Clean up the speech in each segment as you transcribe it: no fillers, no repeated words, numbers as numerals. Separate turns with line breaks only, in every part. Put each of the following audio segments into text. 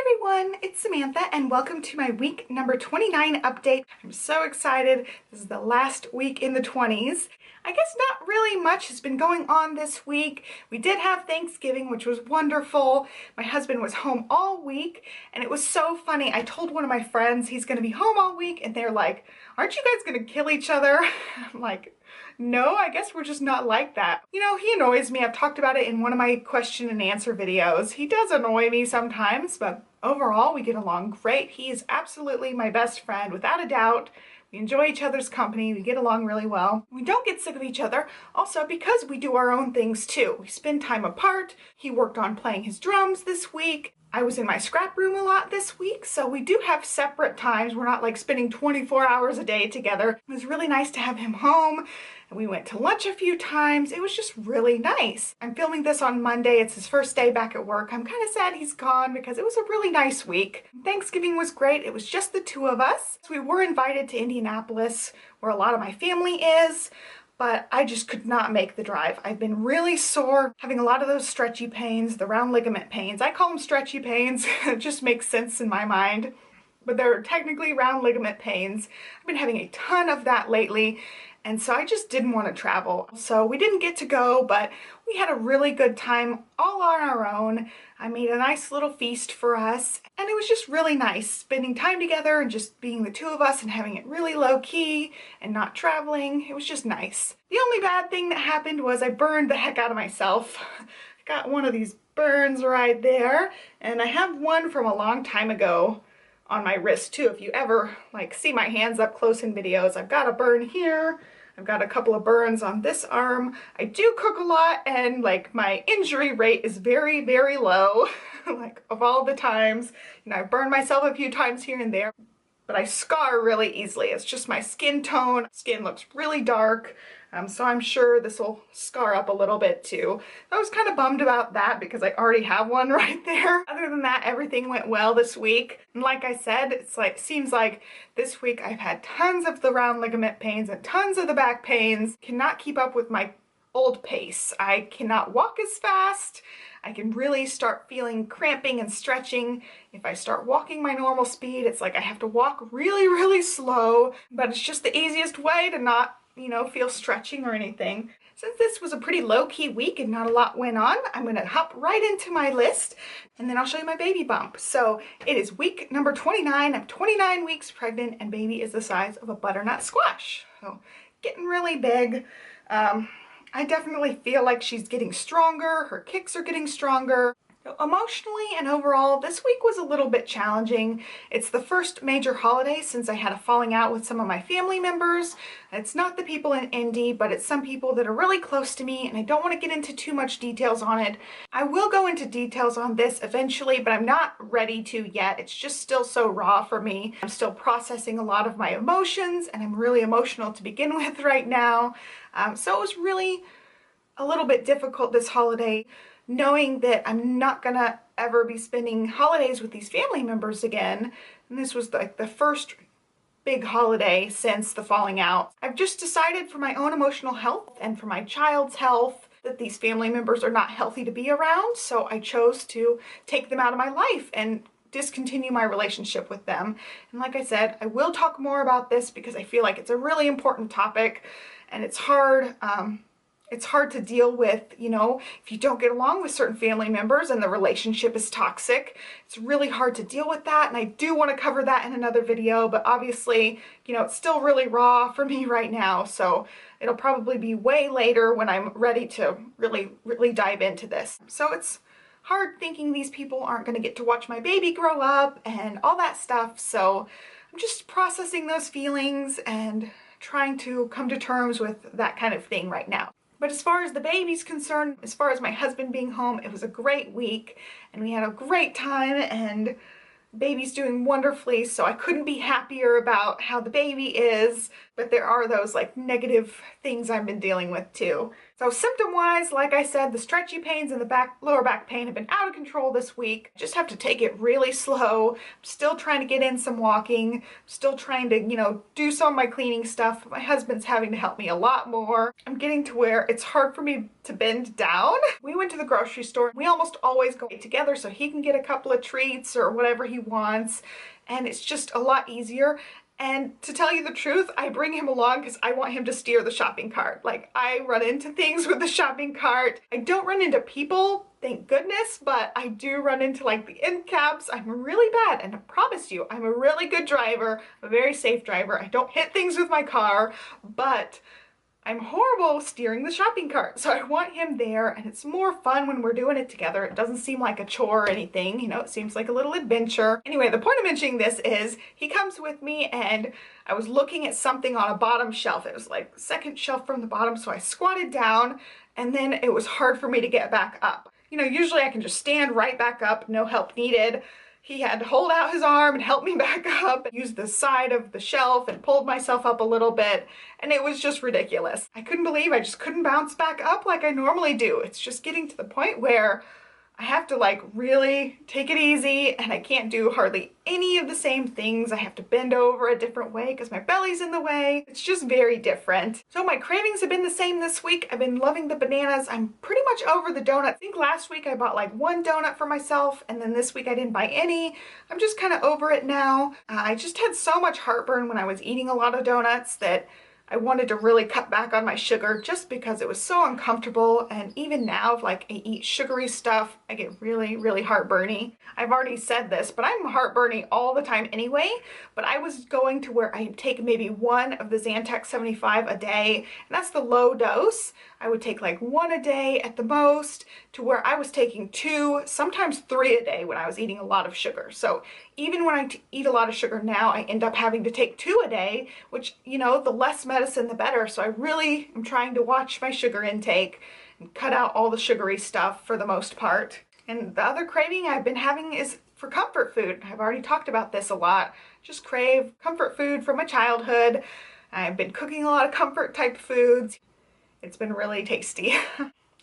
everyone, it's Samantha and welcome to my week number 29 update. I'm so excited. This is the last week in the 20s. I guess not really much has been going on this week. We did have Thanksgiving, which was wonderful. My husband was home all week and it was so funny. I told one of my friends he's gonna be home all week and they're like, aren't you guys gonna kill each other? I'm like, no, I guess we're just not like that. You know, he annoys me. I've talked about it in one of my question and answer videos. He does annoy me sometimes, but overall we get along great. He is absolutely my best friend, without a doubt. We enjoy each other's company. We get along really well. We don't get sick of each other, also because we do our own things too. We spend time apart. He worked on playing his drums this week. I was in my scrap room a lot this week, so we do have separate times. We're not like spending 24 hours a day together. It was really nice to have him home, and we went to lunch a few times. It was just really nice. I'm filming this on Monday. It's his first day back at work. I'm kind of sad he's gone because it was a really nice week. Thanksgiving was great. It was just the two of us. So we were invited to Indianapolis, where a lot of my family is, but I just could not make the drive. I've been really sore, having a lot of those stretchy pains, the round ligament pains. I call them stretchy pains. It just makes sense in my mind, but they're technically round ligament pains. I've been having a ton of that lately, and so I just didn't want to travel. So we didn't get to go, but we had a really good time all on our own. I made a nice little feast for us, and it was just really nice spending time together and just being the two of us and having it really low key and not traveling. It was just nice. The only bad thing that happened was I burned the heck out of myself. I got one of these burns right there, and I have one from a long time ago on my wrist too. If you ever like see my hands up close in videos, I've got a burn here. I've got a couple of burns on this arm. I do cook a lot and like my injury rate is very, very low. Like of all the times, you know, I've burned myself a few times here and there, but I scar really easily. It's just my skin tone. Skin looks really dark. So I'm sure this will scar up a little bit too. I was kind of bummed about that because I already have one right there. Other than that, everything went well this week. And like I said, seems like this week I've had tons of the round ligament pains and tons of the back pains. Cannot keep up with my old pace. I cannot walk as fast. I can really start feeling cramping and stretching. If I start walking my normal speed, it's like I have to walk really, really slow, but it's just the easiest way to not, you know, feel stretching or anything. Since this was a pretty low-key week and not a lot went on, I'm gonna hop right into my list and then I'll show you my baby bump. So it is week number 29. I'm 29 weeks pregnant and baby is the size of a butternut squash. So getting really big. I definitely feel like she's getting stronger. Her kicks are getting stronger. Emotionally and overall, this week was a little bit challenging. It's the first major holiday since I had a falling out with some of my family members. It's not the people in Indy, but it's some people that are really close to me, and I don't want to get into too much details on it. I will go into details on this eventually, but I'm not ready to yet. It's just still so raw for me. I'm still processing a lot of my emotions, and I'm really emotional to begin with right now. So it was really a little bit difficult this holiday, knowing that I'm not gonna ever be spending holidays with these family members again. And this was like the first big holiday since the falling out. I've just decided for my own emotional health and for my child's health that these family members are not healthy to be around. So I chose to take them out of my life and discontinue my relationship with them. And like I said, I will talk more about this because I feel like it's a really important topic and it's hard. It's hard to deal with, you know, if you don't get along with certain family members and the relationship is toxic. It's really hard to deal with that, and I do want to cover that in another video, but obviously, you know, it's still really raw for me right now, so it'll probably be way later when I'm ready to really dive into this. So it's hard thinking these people aren't going to get to watch my baby grow up and all that stuff, so I'm just processing those feelings and trying to come to terms with that kind of thing right now. But as far as the baby's concerned, as far as my husband being home, it was a great week and we had a great time and baby's doing wonderfully, so I couldn't be happier about how the baby is. but there are those like negative things I've been dealing with too. So symptom-wise, like I said, the stretchy pains and the lower back pain have been out of control this week. I just have to take it really slow. I'm still trying to get in some walking, still trying to, do some of my cleaning stuff. My husband's having to help me a lot more. I'm getting to where it's hard for me to bend down. We went to the grocery store. We almost always go together so he can get a couple of treats or whatever he wants, and it's just a lot easier. And to tell you the truth, I bring him along because I want him to steer the shopping cart. Like, I run into things with the shopping cart. I don't run into people, thank goodness, but I do run into like the end caps. I'm really bad, and I promise you, I'm a really good driver, a very safe driver. I don't hit things with my car, but I'm horrible steering the shopping cart. So I want him there, and it's more fun when we're doing it together. It doesn't seem like a chore or anything, it seems like a little adventure. Anyway, the point of mentioning this is he comes with me, and I was looking at something on a bottom shelf. It was like second shelf from the bottom, so I squatted down, and then it was hard for me to get back up. Usually I can just stand right back up, no help needed. He had to hold out his arm and help me back up, use the side of the shelf and pulled myself up a little bit, and it was just ridiculous. I couldn't believe I just couldn't bounce back up like I normally do. It's just getting to the point where I have to like really take it easy, and I can't do hardly any of the same things. I have to bend over a different way because my belly's in the way. It's just very different. So my cravings have been the same this week. I've been loving the bananas. I'm pretty much over the donut. I think last week I bought like one donut for myself, and then this week I didn't buy any. I'm just kind of over it now. I just had so much heartburn when I was eating a lot of donuts that I wanted to really cut back on my sugar just because it was so uncomfortable, and even now if like I eat sugary stuff, I get really, really heartburny. I've already said this, but I'm heartburny all the time anyway, but I was going to where I take maybe one of the Zantac 75 a day, and that's the low dose. I would take like one a day at the most, to where I was taking 2, sometimes 3 a day when I was eating a lot of sugar. So even when I eat a lot of sugar now, I end up having to take 2 a day, which, the less medicine, the better. So I really am trying to watch my sugar intake and cut out all the sugary stuff for the most part. And the other craving I've been having is for comfort food. I've already talked about this a lot. Just crave comfort food from my childhood. I've been cooking a lot of comfort type foods. It's been really tasty.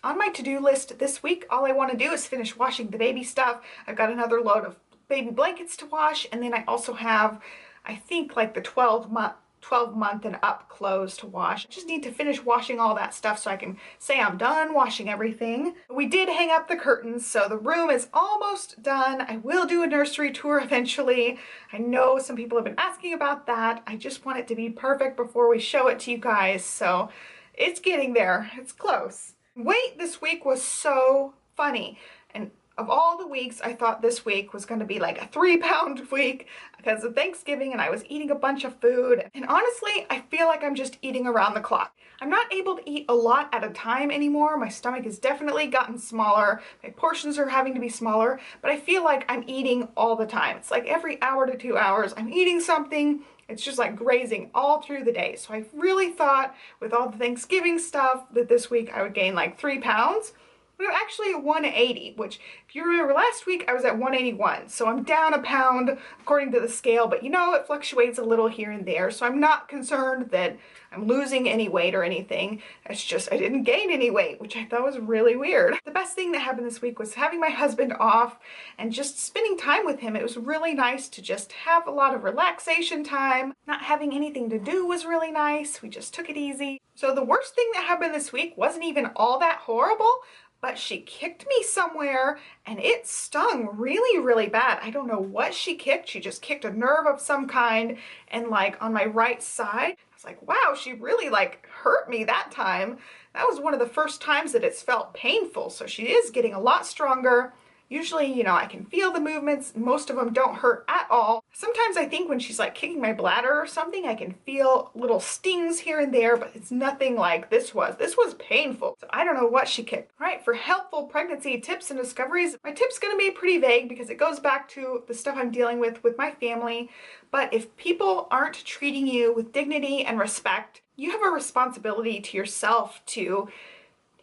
On my to-do list this week, all I want to do is finish washing the baby stuff. I've got another load of baby blankets to wash, and then I also have, I think, like the 12 month and up clothes to wash. I just need to finish washing all that stuff so I can say I'm done washing everything. We did hang up the curtains, so the room is almost done. I will do a nursery tour eventually. I know some people have been asking about that. I just want it to be perfect before we show it to you guys, so it's getting there. It's close. Weight this week was so funny, and of all the weeks, I thought this week was going to be like a 3-pound week because of Thanksgiving, and I was eating a bunch of food. And honestly, I feel like I'm just eating around the clock. I'm not able to eat a lot at a time anymore. My stomach has definitely gotten smaller. My portions are having to be smaller, but I feel like I'm eating all the time. It's like every hour to 2 hours, I'm eating something. It's just like grazing all through the day. So I really thought with all the Thanksgiving stuff that this week I would gain like 3 pounds. But I'm actually at 180, which if you remember last week I was at 181. So I'm down a pound according to the scale, but it fluctuates a little here and there. So I'm not concerned that I'm losing any weight or anything. It's just I didn't gain any weight, which I thought was really weird. The best thing that happened this week was having my husband off and just spending time with him. It was really nice to just have a lot of relaxation time. Not having anything to do was really nice. We just took it easy. So the worst thing that happened this week wasn't even all that horrible, but she kicked me somewhere and it stung really, really bad. I don't know what she kicked. She just kicked a nerve of some kind, and like on my right side. I was like, wow, she really like hurt me that time. That was one of the first times that it's felt painful. So she is getting a lot stronger. Usually, I can feel the movements. Most of them don't hurt at all. Sometimes I think when she's like kicking my bladder or something, I can feel little stings here and there, but it's nothing like this was. This was painful. So I don't know what she kicked. All right, for helpful pregnancy tips and discoveries, my tip's gonna be pretty vague because it goes back to the stuff I'm dealing with my family. But if people aren't treating you with dignity and respect, you have a responsibility to yourself to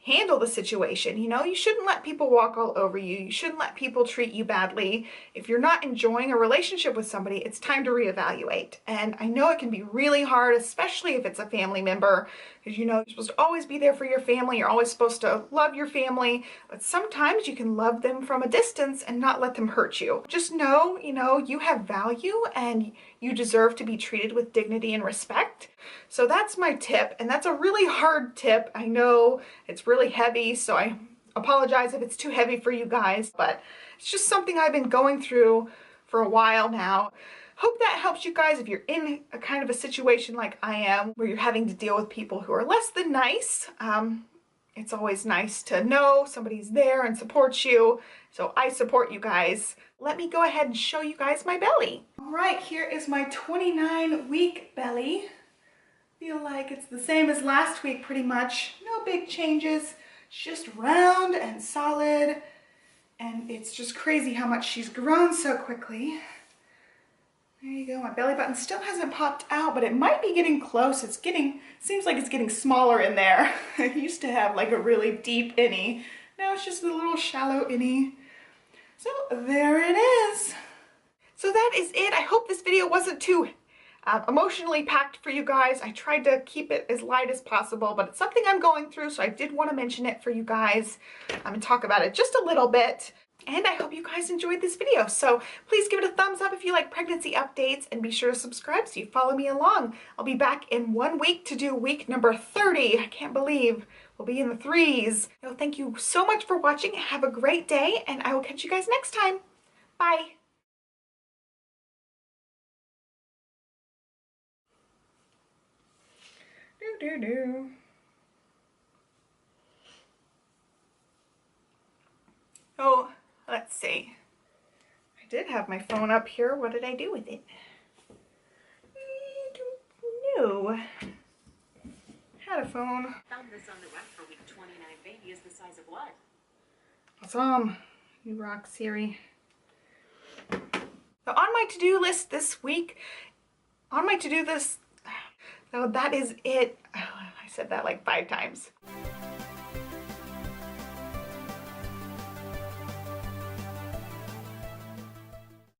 handle the situation. You know, you shouldn't let people walk all over you. You shouldn't let people treat you badly. If you're not enjoying a relationship with somebody, it's time to reevaluate. And I know it can be really hard, especially if it's a family member, because you know, you're supposed to always be there for your family. You're always supposed to love your family, but sometimes you can love them from a distance and not let them hurt you. Just know, you know, you have value and you deserve to be treated with dignity and respect. So that's my tip, and that's a really hard tip. I know it's really heavy, so I apologize if it's too heavy for you guys, but it's just something I've been going through for a while now. Hope that helps you guys if you're in a kind of a situation like I am, where you're having to deal with people who are less than nice. It's always nice to know somebody's there and supports you, so I support you guys. Let me go ahead and show you guys my belly. All right, here is my 29-week belly. Feel like it's the same as last week pretty much. No big changes, just round and solid, and it's just crazy how much she's grown so quickly. There you go, my belly button still hasn't popped out, but it might be getting close. Seems like it's getting smaller in there. I used to have like a really deep innie. Now it's just a little shallow innie. So there it is. So that is it. I hope this video wasn't too emotionally packed for you guys. I tried to keep it as light as possible, but it's something I'm going through, so I did want to mention it for you guys and talk about it just a little bit. And I hope you guys enjoyed this video. So please give it a thumbs up if you like pregnancy updates, and be sure to subscribe so you follow me along. I'll be back in 1 week to do week number 30. I can't believe we'll be in the 3s. So thank you so much for watching. Have a great day, and I will catch you guys next time. Bye. Do. Oh, let's see. I did have my phone up here. What did I do with it? I don't know. Had a phone.
Found this on the web for week 29. Baby is the size of what?
Awesome. You rock, Siri. So on my to-do list this week, so that is it. Oh, I said that like 5 times.